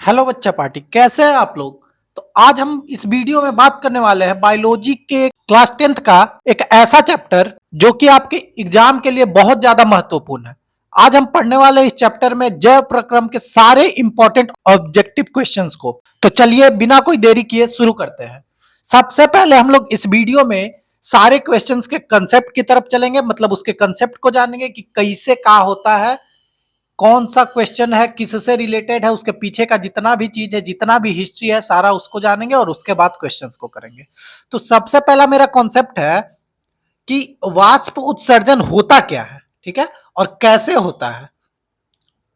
Hello बच्चा party, कैसे हैं आप लोग। तो आज हम इस वीडियो में बात करने वाले हैं बायोलॉजी के क्लास 10th का एक ऐसा चैप्टर जो कि आपके एग्जाम के लिए बहुत ज्यादा महत्वपूर्ण है। आज हम पढ़ने वाले हैं इस चैप्टर में जैव प्रक्रम के सारे इंपॉर्टेंट ऑब्जेक्टिव क्वेश्चंस को। तो चलिए बिना कोई देरी किए शुरू करते हैं। सबसे पहले हम लोग इस वीडियो में सारे क्वेश्चंस के कंसेप्ट की तरफ चलेंगे, मतलब उसके कंसेप्ट को जानेंगे कि कैसे क्या होता है, कौन सा क्वेश्चन है, किससे रिलेटेड है, उसके पीछे का जितना भी चीज है, जितना भी हिस्ट्री है, सारा उसको जानेंगे और उसके बाद क्वेश्चंस को करेंगे। तो सबसे पहला मेरा कॉन्सेप्ट है कि वाष्प उत्सर्जन होता क्या है, ठीक है, और कैसे होता है।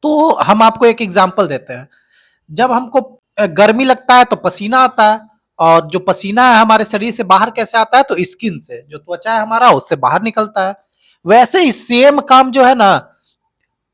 तो हम आपको एक एग्जांपल देते हैं। जब हमको गर्मी लगता है तो पसीना आता है, और जो पसीना है हमारे शरीर से बाहर कैसे आता है, तो स्किन से, जो त्वचा है हमारा उससे बाहर निकलता है। वैसे ही सेम काम जो है ना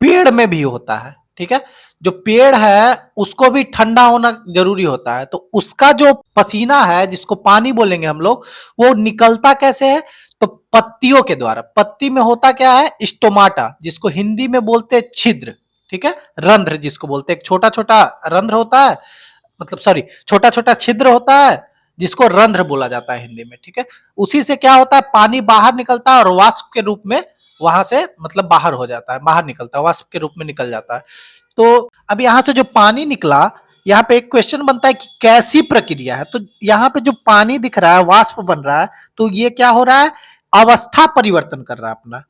पेड़ में भी होता है, ठीक है। जो पेड़ है उसको भी ठंडा होना जरूरी होता है, तो उसका जो पसीना है जिसको पानी बोलेंगे हम लोग, वो निकलता कैसे है, तो पत्तियों के द्वारा। पत्ती में होता क्या है, स्टोमाटा, जिसको हिंदी में बोलते हैं छिद्र, ठीक है, रंध्र जिसको बोलते हैं। एक छोटा छोटा रंध्र होता है, मतलब सॉरी, छोटा छोटा छिद्र होता है जिसको रंध्र बोला जाता है हिंदी में, ठीक है। उसी से क्या होता है, पानी बाहर निकलता है और वाष्प के रूप में वहां से मतलब बाहर हो जाता है, बाहर निकलता है, वाष्प के रूप में निकल जाता है। तो अब यहाँ से जो पानी निकला, यहाँ पे एक क्वेश्चन बनता है कि कैसी प्रक्रिया है। तो यहाँ पे जो पानी दिख रहा है, वाष्प बन रहा है, तो ये क्या हो रहा है, अवस्था परिवर्तन कर रहा है अपना,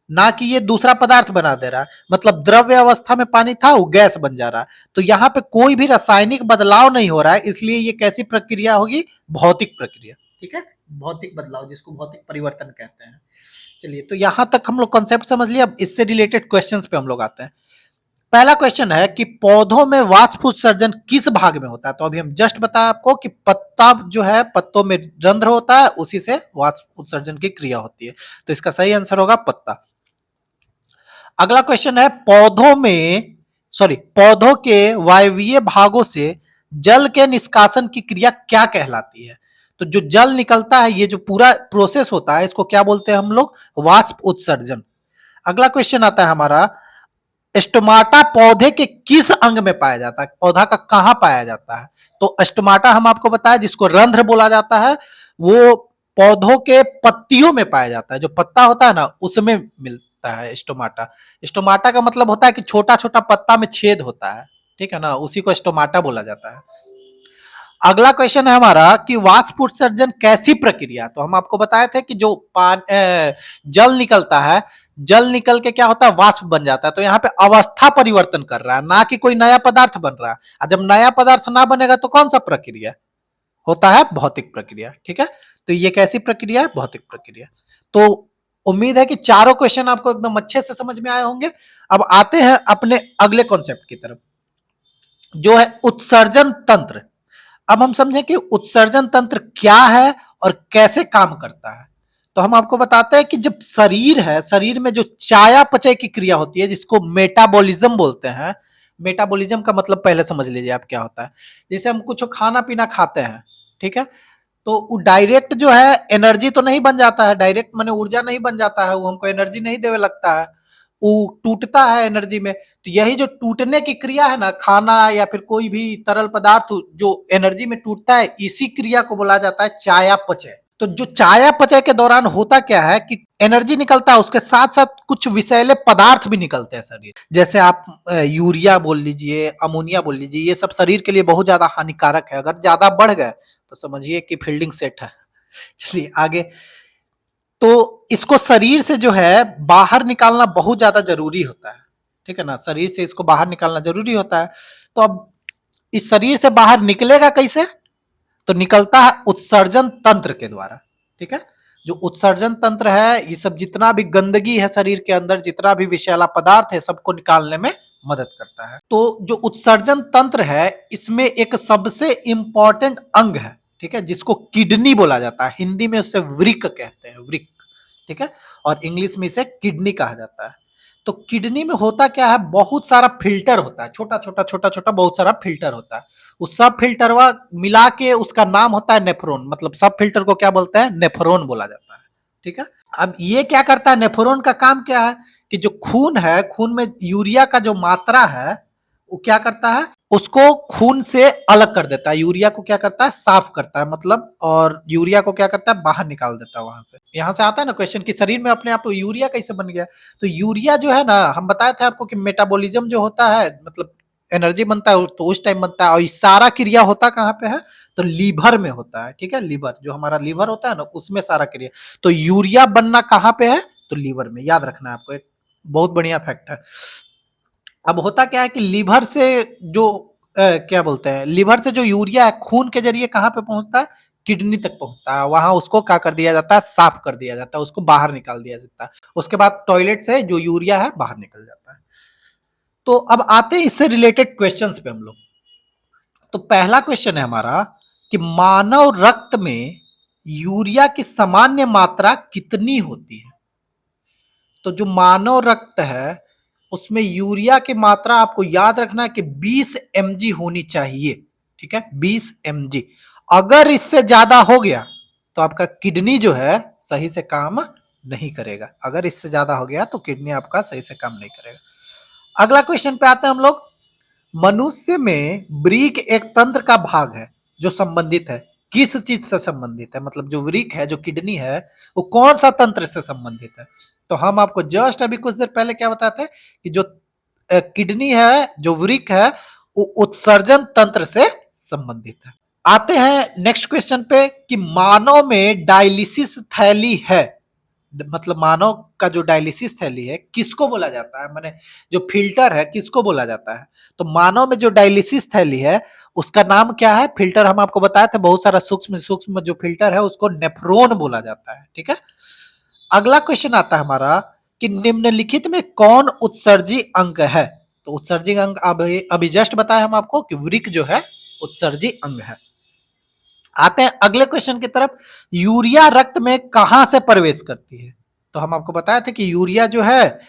ना कि ये दूसरा पदार्थ बना दे रहा है। मतलब द्रव्य अवस्था में पानी था, वो गैस बन जा रहा है। तो यहाँ पे कोई भी रासायनिक बदलाव नहीं हो रहा है, इसलिए ये कैसी प्रक्रिया होगी, भौतिक प्रक्रिया, ठीक है, भौतिक बदलाव जिसको भौतिक परिवर्तन कहते हैं। चलिए, तो यहां तक हम लोग कॉन्सेप्ट समझ लिया। अब इससे रिलेटेड क्वेश्चंस पे हम लोग आते हैं। पहला क्वेश्चन है कि पौधों में वाष्प उत्सर्जन किस भाग में होता है। तो अभी हम जस्ट बताया आपको कि पत्ता जो है, पत्तों में रंध्र होता है, उसी से वाष्प उत्सर्जन की क्रिया होती है। तो इसका सही आंसर होगा पत्ता। अगला क्वेश्चन है पौधों के वायवीय भागों से जल के निष्कासन की क्रिया क्या कहलाती है। तो जो जल निकलता है, ये जो पूरा प्रोसेस होता है, इसको क्या बोलते हैं हम लोग, वाष्प उत्सर्जन। अगला क्वेश्चन आता है हमारा, स्टोमाटा पौधे के किस अंग में पाया जाता है, पौधा का कहां पाया जाता है। तो स्टोमाटा हम आपको बताया जिसको रंध्र बोला जाता है, वो पौधों के पत्तियों में पाया जाता है। जो पत्ता होता है ना, उसमें मिलता है स्टोमाटा। स्टोमाटा का मतलब होता है कि छोटा छोटा पत्ता में छेद होता है, ठीक है ना, उसी को स्टोमाटा बोला जाता है। अगला क्वेश्चन है हमारा कि वाष्प उत्सर्जन कैसी प्रक्रिया। तो हम आपको बताए थे कि जो जल निकलता है, जल निकल के क्या होता है, वाष्प बन जाता है। तो यहाँ पे अवस्था परिवर्तन कर रहा है, ना कि कोई नया पदार्थ बन रहा है। और जब नया पदार्थ ना बनेगा तो कौन सा प्रक्रिया होता है, भौतिक प्रक्रिया, ठीक है। तो ये कैसी प्रक्रिया है, भौतिक प्रक्रिया। तो उम्मीद है कि चारों क्वेश्चन आपको एकदम अच्छे से समझ में आए होंगे। अब आते हैं अपने अगले कॉन्सेप्ट की तरफ, जो है उत्सर्जन तंत्र। अब हम समझें कि उत्सर्जन तंत्र क्या है और कैसे काम करता है। तो हम आपको बताते हैं कि जब शरीर है, शरीर में जो चयापचय की क्रिया होती है, जिसको मेटाबॉलिज्म बोलते हैं। मेटाबॉलिज्म का मतलब पहले समझ लीजिए आप क्या होता है। जैसे हम कुछ खाना पीना खाते हैं, ठीक है, तो डायरेक्ट जो है एनर्जी तो नहीं बन जाता है, डायरेक्ट माने ऊर्जा नहीं बन जाता है, वो हमको एनर्जी नहीं देने लगता है, वो टूटता है एनर्जी में। तो यही जो टूटने की क्रिया है ना, खाना या फिर कोई भी तरल पदार्थ जो एनर्जी में टूटता है, इसी क्रिया को बोला जाता है चयापचय। तो जो चयापचय के दौरान होता क्या है कि एनर्जी निकलता है, उसके साथ साथ कुछ विषैले पदार्थ भी निकलते हैं शरीर, जैसे आप यूरिया बोल लीजिए, अमोनिया बोल लीजिए, ये सब शरीर के लिए बहुत ज्यादा हानिकारक है। अगर ज्यादा बढ़ गए तो समझिए कि फील्डिंग सेट है। चलिए आगे। तो इसको शरीर से जो है बाहर निकालना बहुत ज्यादा जरूरी होता है, ठीक है ना, शरीर से इसको बाहर निकालना जरूरी होता है। तो अब इस शरीर से बाहर निकलेगा कैसे, तो निकलता है उत्सर्जन तंत्र के द्वारा, ठीक है। जो उत्सर्जन तंत्र है, ये सब जितना भी गंदगी है शरीर के अंदर, जितना भी विषैला पदार्थ है, सबको निकालने में मदद करता है। तो जो उत्सर्जन तंत्र है, इसमें एक सबसे इंपॉर्टेंट अंग है, ठीक है, जिसको किडनी बोला जाता है। हिंदी में उससे वृक्क कहते हैं, वृक्क, ठीक है, और इंग्लिश में इसे किडनी कहा जाता है। तो किडनी में होता क्या है, बहुत सारा फिल्टर होता है, छोटा छोटा छोटा छोटा बहुत सारा फिल्टर होता है। उस सब फिल्टरवा मिला के उसका नाम होता है नेफ्रॉन। मतलब सब फिल्टर को क्या बोलते हैं, नेफ्रॉन बोला जाता है, ठीक है। अब ये क्या करता है, नेफ्रॉन का काम क्या है कि जो खून है, खून में यूरिया का जो मात्रा है, वो क्या करता है, उसको खून से अलग कर देता है, यूरिया को क्या करता है, साफ करता है मतलब, और यूरिया को क्या करता है, बाहर निकाल देता है वहां से। यहाँ से आता है ना क्वेश्चन कि शरीर में अपने आप को यूरिया कैसे बन गया। तो यूरिया जो है ना, हम बताए थे आपको कि मेटाबॉलिज्म जो होता है, मतलब एनर्जी बनता है तो उस टाइम बनता है, और सारा क्रिया होता कहाँ पे है, तो लीवर में होता है। ठीक है, लीवर जो हमारा लीवर होता है ना, उसमें सारा क्रिया। तो यूरिया बनना कहाँ पे है, तो लीवर में, याद रखना है आपको, एक बहुत बढ़िया फैक्ट है। अब होता क्या है कि लीवर से जो क्या बोलते हैं, लीवर से जो यूरिया है खून के जरिए कहाँ पे पहुंचता है, किडनी तक पहुंचता है। वहां उसको क्या कर दिया जाता है, साफ कर दिया जाता है, उसको बाहर निकाल दिया जाता है। उसके बाद टॉयलेट से जो यूरिया है बाहर निकल जाता है। तो अब आते हैं इससे रिलेटेड क्वेश्चंस पे हम लोग। तो पहला क्वेश्चन है हमारा कि मानव रक्त में यूरिया की सामान्य मात्रा कितनी होती है। तो जो मानव रक्त है उसमें यूरिया की मात्रा आपको याद रखना है कि 20 mg होनी चाहिए। ठीक है, 20 mg। अगर इससे ज्यादा हो गया तो आपका किडनी जो है सही से काम नहीं करेगा। अगर इससे ज्यादा हो गया तो किडनी आपका सही से काम नहीं करेगा। अगला क्वेश्चन पे आते हैं हम लोग। मनुष्य में वृक्क एक तंत्र का भाग है जो संबंधित है, किस चीज से संबंधित है, मतलब जो वृक्क है, जो किडनी है, वो कौन सा तंत्र से संबंधित है। तो हम आपको जस्ट अभी कुछ देर पहले क्या बताते हैं कि जो किडनी है, जो वृक्क है, वो उत्सर्जन तंत्र से संबंधित है। आते हैं नेक्स्ट क्वेश्चन पे कि मानव में डायलिसिस थैली है, मतलब मानव का जो डायलिसिस थैली है किसको बोला जाता है, माने जो फिल्टर है किसको बोला जाता है। तो मानव में जो डायलिसिस थैली है उसका नाम क्या है, फिल्टर हम आपको बताए थे, बहुत सारा सूक्ष्म सूक्ष्म जो फिल्टर है उसको नेफ्रॉन बोला जाता है। ठीक है, अगला क्वेश्चन आता है हमारा कि निम्नलिखित में कौन उत्सर्जी अंग है। तो उत्सर्जी अंग अभी जस्ट बताया हम आपको कि वृक्क जो है उत्सर्जी अंग है। आते हैं अगले क्वेश्चन की तरफ। यूरिया रक्त में कहां से प्रवेश करती है। तो हम आपको बताया था कि यूरिया जो है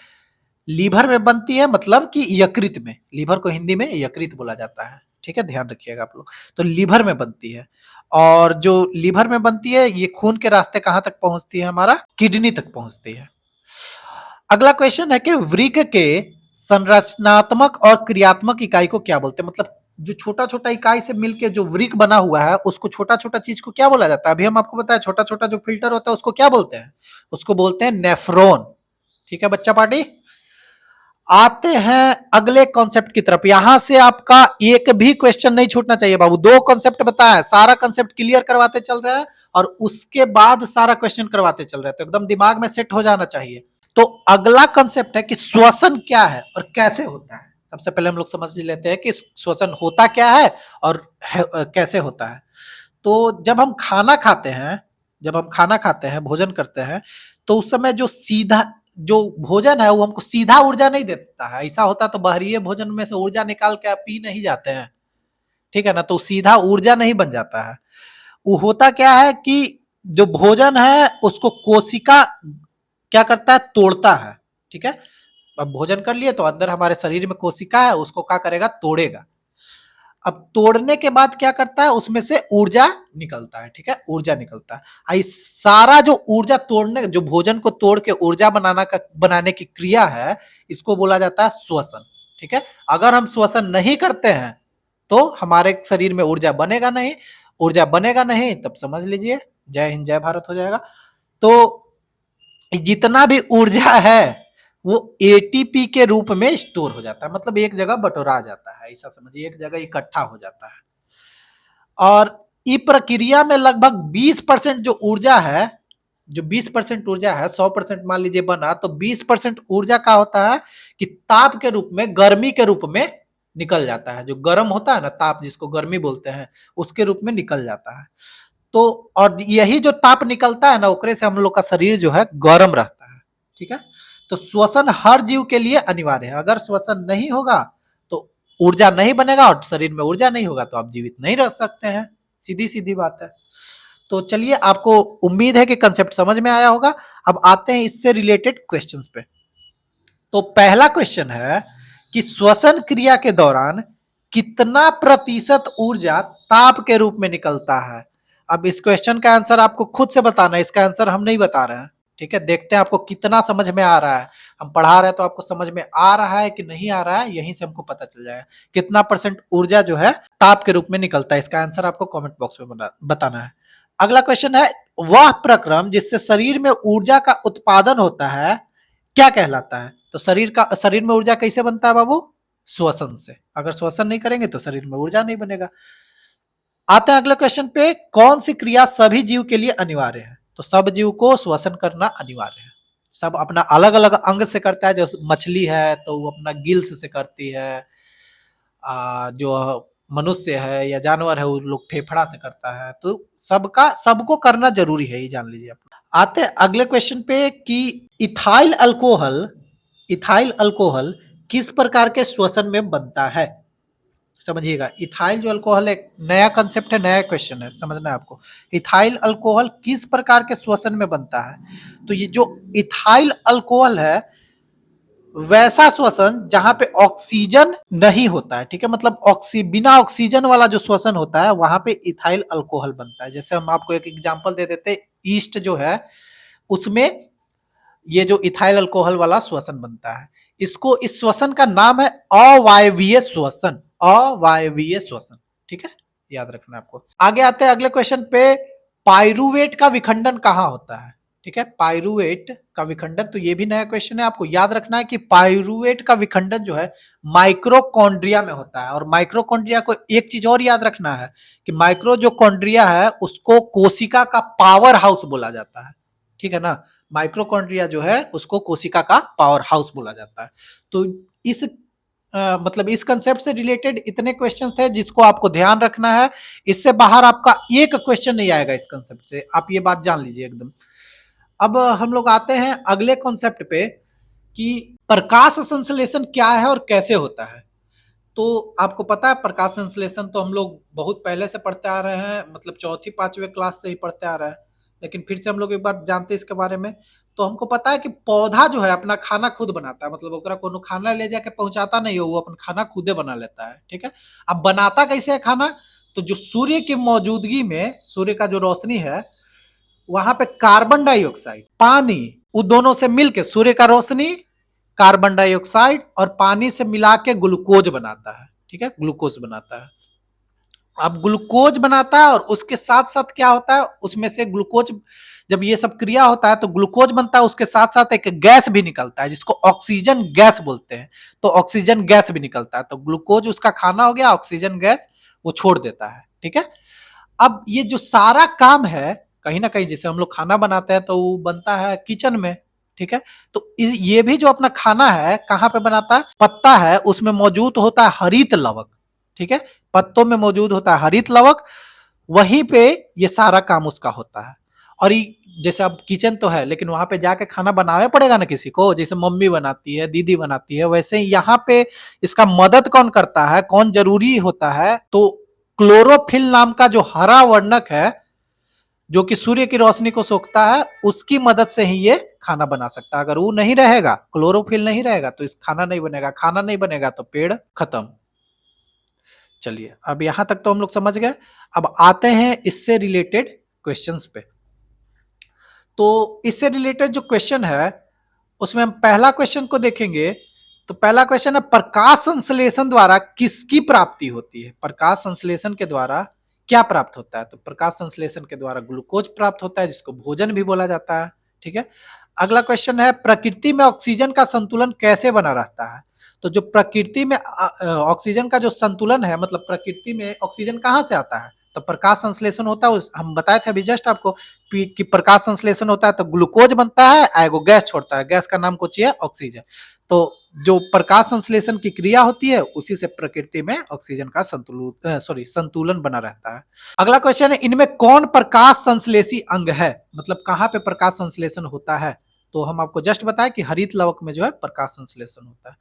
लीवर में बनती है, मतलब कि यकृत में, लीवर को हिंदी में यकृत बोला जाता है। ठीक है, ध्यान रखिएगा आप लोग। तो लीवर में बनती है, और जो लीवर में बनती है ये खून के रास्ते कहां तक पहुंचती है, हमारा किडनी तक पहुंचती है। अगला क्वेश्चन है कि वृक्क के संरचनात्मक और क्रियात्मक इकाई को क्या बोलते हैं, मतलब जो छोटा छोटा इकाई से मिलकर जो वृक्क बना हुआ है उसको छोटा छोटा चीज को क्या बोला जाता है। अभी हम आपको बताया छोटा छोटा जो फिल्टर होता है उसको क्या बोलते हैं, उसको बोलते हैं नेफ्रॉन। ठीक है बच्चा पार्टी। आते हैं अगले कॉन्सेप्ट की तरफ। यहां से आपका एक भी क्वेश्चन नहीं छूटना चाहिए बाबू। दो कॉन्सेप्ट बताया, सारा कॉन्सेप्ट क्लियर करवाते चल रहा है, और उसके बाद सारा क्वेश्चन करवाते चल रहे हैं, तो एकदम दिमाग में सेट हो जाना चाहिए। तो अगला कंसेप्ट है कि श्वसन क्या है और कैसे होता है। सबसे पहले हम लोग समझ लेते हैं कि श्वसन होता क्या है और कैसे होता है। तो जब हम खाना खाते हैं, जब हम खाना खाते हैं, भोजन करते हैं, तो उस समय जो सीधा जो भोजन है वो हमको सीधा ऊर्जा नहीं देता है। ऐसा होता तो बहरीय भोजन में से ऊर्जा निकाल के आप पी नहीं जाते हैं। ठीक है ना, तो सीधा ऊर्जा नहीं बन जाता है। वो होता क्या है कि जो भोजन है उसको कोशिका क्या करता है, तोड़ता है। ठीक है, अब भोजन कर लिए तो अंदर हमारे शरीर में कोशिका है, उसको क्या करेगा, तोड़ेगा। अब तोड़ने के बाद क्या करता है, उसमें से ऊर्जा निकलता है। ठीक है, ऊर्जा निकलता है। आई सारा जो ऊर्जा तोड़ने, जो भोजन को तोड़ के ऊर्जा बनाने की क्रिया है, इसको बोला जाता है श्वसन। ठीक है, अगर हम श्वसन नहीं करते हैं तो हमारे शरीर में ऊर्जा बनेगा नहीं। ऊर्जा बनेगा नहीं तब समझ लीजिए जय हिंद जय भारत हो जाएगा। तो जितना भी ऊर्जा है वो एटीपी के रूप में स्टोर हो जाता है, मतलब एक जगह बटोरा जाता है, ऐसा समझिए, एक जगह इकट्ठा हो जाता है। और इस प्रक्रिया में लगभग 20% जो ऊर्जा है, जो 20% ऊर्जा है, 100% मान लीजिए बना, तो 20% ऊर्जा का होता है कि ताप के रूप में, गर्मी के रूप में निकल जाता है। जो गर्म होता है ना, ताप जिसको गर्मी बोलते हैं, उसके रूप में निकल जाता है। तो और यही जो ताप निकलता है ना, ओकरे से हम लोग का शरीर जो है गर्म रहता है। ठीक है, तो श्वसन हर जीव के लिए अनिवार्य है। अगर श्वसन नहीं होगा तो ऊर्जा नहीं बनेगा, और शरीर में ऊर्जा नहीं होगा तो आप जीवित नहीं रह सकते हैं। सीधी सीधी बात है। तो चलिए, आपको उम्मीद है कि कंसेप्ट समझ में आया होगा। अब आते हैं इससे रिलेटेड क्वेश्चंस पे। तो पहला क्वेश्चन है कि श्वसन क्रिया के दौरान कितना प्रतिशत ऊर्जा ताप के रूप में निकलता है। अब इस क्वेश्चन का आंसर आपको खुद से बताना है, इसका आंसर हम नहीं बता रहे हैं। ठीक है, देखते हैं आपको कितना समझ में आ रहा है। हम पढ़ा रहे हैं तो आपको समझ में आ रहा है कि नहीं आ रहा है, यहीं से हमको पता चल जाएगा। कितना परसेंट ऊर्जा जो है ताप के रूप में निकलता है, इसका आंसर आपको कमेंट बॉक्स में बताना है। अगला क्वेश्चन है, वह प्रक्रम जिससे शरीर में ऊर्जा का उत्पादन होता है क्या कहलाता है? तो शरीर में ऊर्जा कैसे बनता है बाबू? श्वसन से। अगर श्वसन नहीं करेंगे तो शरीर में ऊर्जा नहीं बनेगा। आते हैं अगले क्वेश्चन पे, कौन सी क्रिया सभी जीव के लिए अनिवार्य है? तो सब जीव को श्वसन करना अनिवार्य है। सब अपना अलग अलग अंग से करता है, जो मछली है तो वो अपना गिल्स से करती है, जो मनुष्य है या जानवर है वो लोग फेफड़ा से करता है। तो सबको करना जरूरी है, ये जान लीजिए आप। आते हैं अगले क्वेश्चन पे कि इथाइल अल्कोहल किस प्रकार के श्वसन में बनता है? समझिएगा, इथाइल जो अल्कोहल एक नया कंसेप्ट है, नया क्वेश्चन है, समझना है आपको। इथाइल अल्कोहल किस प्रकार के श्वसन में बनता है? तो ये जो इथाइल अल्कोहल है वैसा श्वसन जहां पे ऑक्सीजन नहीं होता है, ठीक है, मतलब बिना ऑक्सीजन वाला जो श्वसन होता है वहां पे इथाइल अल्कोहल बनता है। जैसे हम आपको एक एग्जांपल दे देते, ईस्ट जो है उसमें ये जो इथाइल अल्कोहल वाला श्वसन बनता है, इस श्वसन का नाम है अवायवीय श्वसन, अवायवीय श्वसन, ठीक है, याद रखना आपको। आगे आते हैं अगले क्वेश्चन पे, पाइरुवेट का विखंडन कहाँ होता है? ठीक है, पाइरुवेट का विखंडन, तो ये भी नया क्वेश्चन है, आपको याद रखना है कि पाइरुवेट का विखंडन जो है माइक्रोकॉन्ड्रिया में होता है। और माइक्रोकॉन्ड्रिया को एक चीज और याद रखना है कि माइक्रो जो कॉन्ड्रिया है उसको कोशिका का पावर हाउस बोला जाता है, ठीक है ना। माइक्रोकॉन्ड्रिया जो है उसको कोशिका का पावर हाउस बोला जाता है। तो इस मतलब इस कंसेप्ट से रिलेटेड इतने क्वेश्चन थे जिसको आपको ध्यान रखना है। इससे बाहर आपका एक क्वेश्चन नहीं आएगा इस कंसेप्ट से, आप ये बात जान लीजिए एकदम। अब हम लोग आते हैं अगले कॉन्सेप्ट पे कि प्रकाश संश्लेषण क्या है और कैसे होता है। तो आपको पता है प्रकाश संश्लेषण तो हम लोग बहुत पहले से पढ़ते आ रहे हैं, मतलब चौथी पांचवे क्लास से ही पढ़ते आ रहे हैं, लेकिन फिर से हम लोग एक बार जानते हैं इसके बारे में। तो हमको पता है कि पौधा जो है अपना खाना खुद बनाता है, मतलब ओकरा कोनो खाना ले जाके पहुंचाता नहीं हो, वो अपन खाना खुदे बना लेता है, ठीक है। अब बनाता कैसे है खाना? तो जो सूर्य की मौजूदगी में, सूर्य का जो रोशनी है वहां पे कार्बन डाइऑक्साइड, पानी, उन दोनों से मिलके सूर्य का रोशनी, कार्बन डाइऑक्साइड और पानी से मिला के ग्लूकोज बनाता है, ठीक है, ग्लूकोज बनाता है। अब ग्लूकोज बनाता है और उसके साथ साथ क्या होता है, उसमें से ग्लूकोज, जब ये सब क्रिया होता है तो ग्लूकोज बनता है, उसके साथ साथ एक गैस भी निकलता है जिसको ऑक्सीजन गैस बोलते हैं। तो ऑक्सीजन गैस भी निकलता है, तो ग्लूकोज उसका खाना हो गया, ऑक्सीजन गैस वो छोड़ देता है, ठीक है। अब ये जो सारा काम है, कहीं ना कहीं जैसे हम लोग खाना बनाते हैं तो वो बनता है किचन में, ठीक है। तो ये भी जो अपना खाना है कहाँ पे बनाता है? पत्ता है उसमें मौजूद होता है हरित लवक, ठीक है, पत्तों में मौजूद होता है हरित लवक, वहीं पे ये सारा काम उसका होता है। और ये जैसे अब किचन तो है लेकिन वहां पे जाके खाना बनाना पड़ेगा ना किसी को, जैसे मम्मी बनाती है, दीदी बनाती है, वैसे ही यहाँ पे इसका मदद कौन करता है, कौन जरूरी होता है? तो क्लोरोफिल नाम का जो हरा वर्णक है जो कि सूर्य की रोशनी को सोखता है, उसकी मदद से ही ये खाना बना सकता है। अगर वो नहीं रहेगा, क्लोरोफिल नहीं रहेगा तो इस खाना नहीं बनेगा, खाना नहीं बनेगा तो पेड़ खत्म। चलिए अब यहां तक तो हम लोग समझ गए। अब आते हैं इससे रिलेटेड क्वेश्चंस पे। तो इससे रिलेटेड जो क्वेश्चन है उसमें हम पहला क्वेश्चन को देखेंगे। तो पहला क्वेश्चन है, प्रकाश संश्लेषण द्वारा किसकी प्राप्ति होती है? प्रकाश संश्लेषण के द्वारा क्या प्राप्त होता है? तो प्रकाश संश्लेषण के द्वारा ग्लूकोज प्राप्त होता है जिसको भोजन भी बोला जाता है, ठीक है। अगला क्वेश्चन है, प्रकृति में ऑक्सीजन का संतुलन कैसे बना रहता है? तो जो प्रकृति में ऑक्सीजन का जो संतुलन है, मतलब प्रकृति में ऑक्सीजन कहाँ से आता है? तो प्रकाश संश्लेषण होता है, हम बताए थे अभी जस्ट आपको कि प्रकाश संश्लेषण होता है तो ग्लूकोज बनता है, एगो गैस छोड़ता है, गैस का नाम कुछ है ऑक्सीजन। तो जो प्रकाश संश्लेषण की क्रिया होती है उसी से प्रकृति में ऑक्सीजन का संतुलन बना रहता है। अगला क्वेश्चन है, इनमें कौन प्रकाश संश्लेषी अंग है? मतलब कहाँ पे प्रकाश संश्लेषण होता है? तो हम आपको जस्ट बताएं कि हरित लवक में जो है प्रकाश संश्लेषण होता है।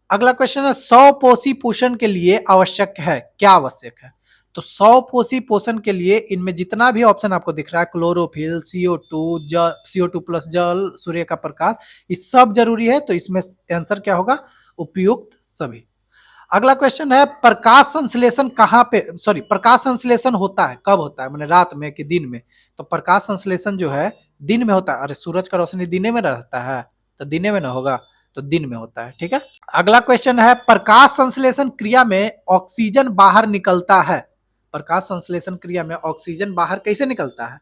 अगला क्वेश्चन है, 100 पोषी पोषण के लिए आवश्यक है, क्या आवश्यक है? तो 100 पोषी पोषण के लिए इनमें जितना भी ऑप्शन आपको दिख रहा है, क्लोरोफिल, CO2, जल, CO2 प्लस जल, सूर्य का प्रकाश, ये सब जरूरी है। तो इसमें आंसर क्या होगा? उपयुक्त सभी। अगला क्वेश्चन है प्रकाश संश्लेषण कहाँ पे, सॉरी, प्रकाश संश्लेषण होता है कब होता है, मैंने रात में कि दिन में? तो प्रकाश संश्लेषण जो है दिन में होता है। अरे सूरज का रोशनी दिन में रहता है तो दिन में ना होगा, तो दिन में होता है, ठीक है। अगला क्वेश्चन है प्रकाश संश्लेषण क्रिया में ऑक्सीजन बाहर निकलता है। प्रकाश संश्लेषण क्रिया में ऑक्सीजन बाहर कैसे निकलता है?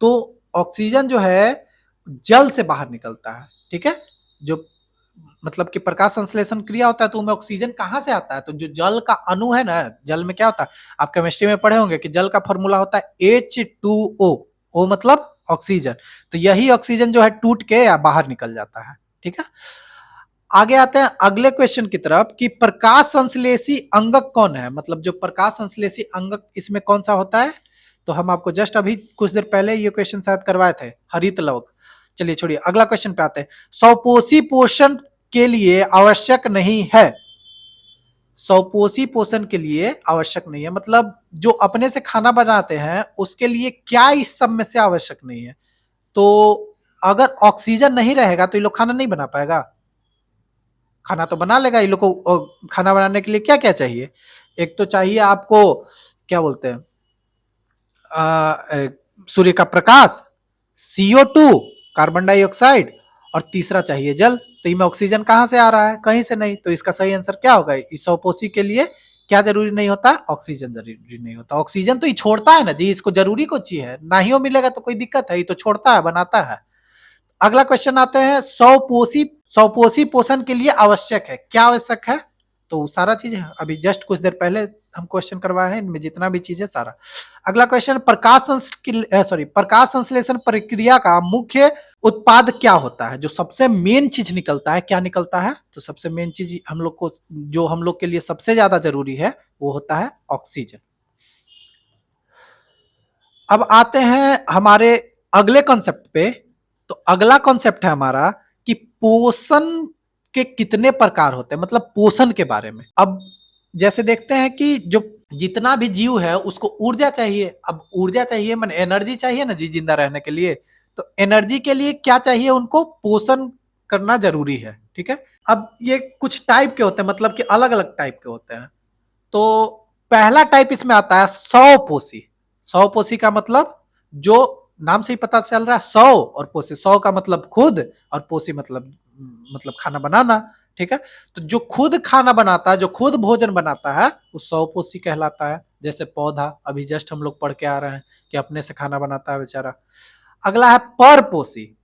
तो ऑक्सीजन जो है जल से बाहर निकलता है, ठीक है। जो मतलब कि प्रकाश संश्लेषण क्रिया होता है तो उनमें ऑक्सीजन कहाँ से आता है? तो जो जल का अणु है ना, जल में क्या होता है, आप केमिस्ट्री में पढ़े होंगे कि जल का फॉर्मूला होता है H2O, O मतलब ऑक्सीजन। तो यही ऑक्सीजन जो है टूट के या बाहर निकल जाता है, ठीक है। आगे आते हैं अगले क्वेश्चन की तरफ कि प्रकाश संश्लेषी अंगक कौन है, मतलब जो प्रकाश संश्लेषी अंगक इसमें कौन सा होता है? तो हम आपको जस्ट अभी कुछ देर पहले ये क्वेश्चन शायद करवाए थे, हरित लवक। चलिए छोड़िए, अगला क्वेश्चन पे आते हैं। स्वपोषी पोषण के लिए आवश्यक नहीं है। स्वपोषी पोषण के लिए आवश्यक नहीं है मतलब जो अपने से खाना बनाते हैं उसके लिए क्या इस सब में से आवश्यक नहीं है? तो अगर ऑक्सीजन नहीं रहेगा तो ये लोग खाना नहीं बना पाएगा। खाना तो बना लेगा, ये लोग को खाना बनाने के लिए क्या क्या चाहिए? एक तो चाहिए आपको क्या बोलते हैं, सूर्य का प्रकाश, CO2 कार्बन डाइऑक्साइड, और तीसरा चाहिए जल। तो इनमें ऑक्सीजन कहां से आ रहा है? कहीं से नहीं। तो इसका सही आंसर क्या होगा? इस स्वपोषी के लिए क्या जरूरी नहीं होता? ऑक्सीजन जरूरी नहीं होता। ऑक्सीजन तो ये छोड़ता है ना जी, इसको जरूरी कुछ चीज है, ना ही मिलेगा तो कोई दिक्कत है, ये तो छोड़ता है, बनाता है। अगला क्वेश्चन आते हैं स्वपोषी पोषण के लिए आवश्यक है, क्या आवश्यक है? तो सारा चीज है, अभी जस्ट कुछ देर पहले हम क्वेश्चन करवाए हैं, इनमें जितना भी चीज है सारा। अगला क्वेश्चन प्रकाश संश्लेषण प्रक्रिया का मुख्य उत्पाद क्या होता है? जो सबसे मेन चीज निकलता है, क्या निकलता है? तो सबसे मेन चीज हम लोग को, जो हम लोग के लिए सबसे ज्यादा जरूरी है, वो होता है ऑक्सीजन। अब आते हैं हमारे अगले कॉन्सेप्ट पे। तो अगला कॉन्सेप्ट है हमारा कि पोषण के कितने प्रकार होते हैं, मतलब पोषण के बारे में। अब जैसे देखते हैं कि जो जितना भी जीव है उसको ऊर्जा चाहिए। अब ऊर्जा चाहिए मन एनर्जी चाहिए ना जी, जिंदा रहने के लिए। तो एनर्जी के लिए क्या चाहिए? उनको पोषण करना जरूरी है, ठीक है। अब ये कुछ टाइप के होते हैं, मतलब कि अलग अलग टाइप के होते हैं। तो पहला टाइप इसमें आता है स्वपोषी। स्वपोषी का मतलब जो नाम से ही पता चल रहा है, सौ और पोषी, सौ का मतलब खुद और पोषी मतलब खाना बनाना, ठीक है। तो जो खुद खाना बनाता है, जो खुद भोजन बनाता है, वो स्वपोषी कहलाता है। जैसे पौधा, अभी जस्ट हम लोग पढ़ के आ रहे हैं कि अपने से खाना बनाता है बेचारा। अगला है परपोषी,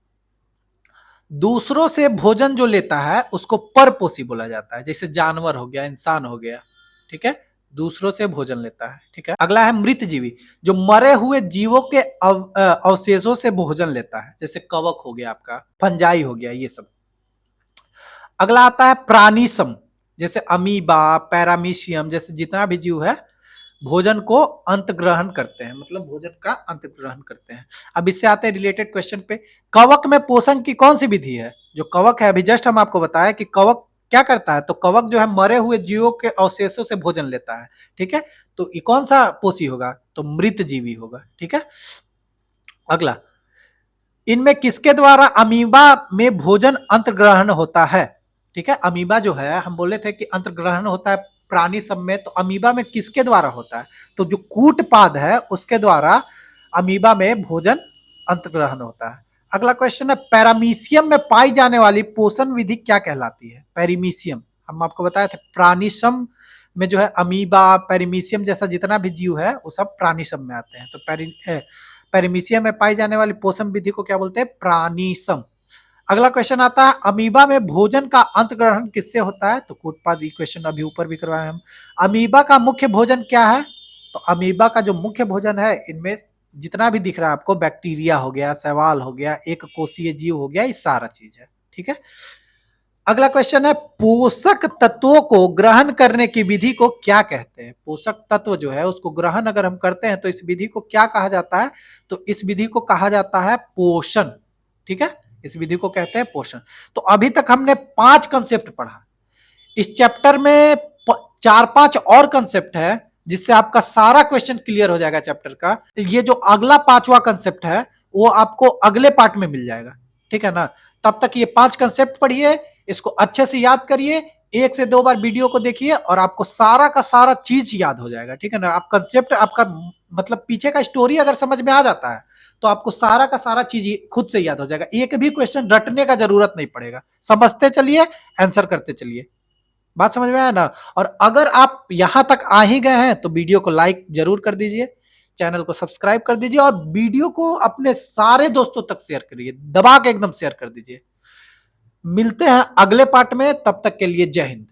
दूसरों से भोजन जो लेता है उसको परपोषी बोला जाता है। जैसे जानवर हो गया, इंसान हो गया, ठीक है, दूसरों से भोजन लेता है, ठीक है। अगला है मृतजीवी, जो मरे हुए जीवों के अवशेषों से भोजन लेता है। जैसे कवक हो गया, आपका फंजाई हो गया, ये सब। अगला आता है प्राणीसम, जैसे अमीबा, पैरामीशियम, जैसे जितना भी जीव है भोजन को अंत ग्रहण करते हैं, मतलब भोजन का अंत ग्रहण करते हैं। अब इससे आते हैं रिलेटेड क्वेश्चन पे। कवक में पोषण की कौन सी विधि है? जो कवक है, अभी जस्ट हम आपको बताया कि कवक क्या करता है। तो कवक जो है मरे हुए जीवों के अवशेषों से भोजन लेता है, ठीक है। तो ये कौन सा पोषी होगा? तो मृत जीवी होगा, ठीक है। अगला, इनमें किसके द्वारा अमीबा में भोजन अंतर्ग्रहण होता है? ठीक है, अमीबा जो है, हम बोले थे कि अंतर्ग्रहण होता है प्राणी सब में, तो अमीबा में किसके द्वारा होता है? तो जो कूटपाद है उसके द्वारा अमीबा में भोजन अंतर्ग्रहण होता है। अगला क्वेश्चन है पैरामीशियम में पाई जाने वाली पोषण विधि क्या कहलाती है? पैरीमीशियम, हम आपको बताए थे प्राणीसम में जो है अमीबा, पैरीमीशियम जैसा जितना भी जीव है वो सब प्राणीसम में आते हैं। तो पैरीमीशियम में पाई जाने वाली पोषण विधि को क्या बोलते हैं? प्राणीसम। अगला क्वेश्चन आता है अमीबा में भोजन का अंत ग्रहण किससे होता है? तो कूटपाद, क्वेश्चन अभी ऊपर भी करवाए हम। अमीबा का मुख्य भोजन क्या है? तो अमीबा का जो मुख्य भोजन है, इनमें जितना भी दिख रहा है आपको, बैक्टीरिया हो गया, शैवाल हो गया, एक कोशीय जीव हो गया, ये सारा चीज है, ठीक है। अगला क्वेश्चन है पोषक तत्वों को ग्रहण करने की विधि को क्या कहते हैं? पोषक तत्व जो है उसको ग्रहण अगर हम करते हैं तो इस विधि को क्या कहा जाता है? तो इस विधि को कहा जाता है पोषण, ठीक है। इस विधि को कहते हैं पोषण। तो अभी तक हमने 5 कंसेप्ट पढ़ा। इस चैप्टर में 4-5 और कंसेप्ट है जिससे आपका सारा क्वेश्चन क्लियर हो जाएगा चैप्टर का। ये जो अगला 5वां कंसेप्ट है वो आपको अगले पार्ट में मिल जाएगा, ठीक है ना। तब तक ये 5 कंसेप्ट पढ़िए, इसको अच्छे से याद करिए, 1 से 2 बार वीडियो को देखिए और आपको सारा का सारा चीज़ याद हो जाएगा, ठीक है ना? आप कांसेप्ट आपका मतलब पीछे का स्टोरी अगर समझ में आ जाता है, तो आपको सारा का सारा चीज़ खुद से याद हो जाएगा। एक भी क्वेश्चन रटने का ज़रूरत नहीं पड़ेगा। समझते चलिए, आंसर करते चलिए। बात समझ में आया ना? और अगर आप यहाँ तक आ ही गए हैं, तो वीडियो को लाइक ज़रूर कर दीजिए, चैनल को सब्सक्राइब कर दीजिए और वीडियो को अपने सारे दोस्तों तक शेयर करिए, दबा के एकदम शेयर कर दीजिए। मिलते हैं अगले पार्ट में, तब तक के लिए जय हिंद।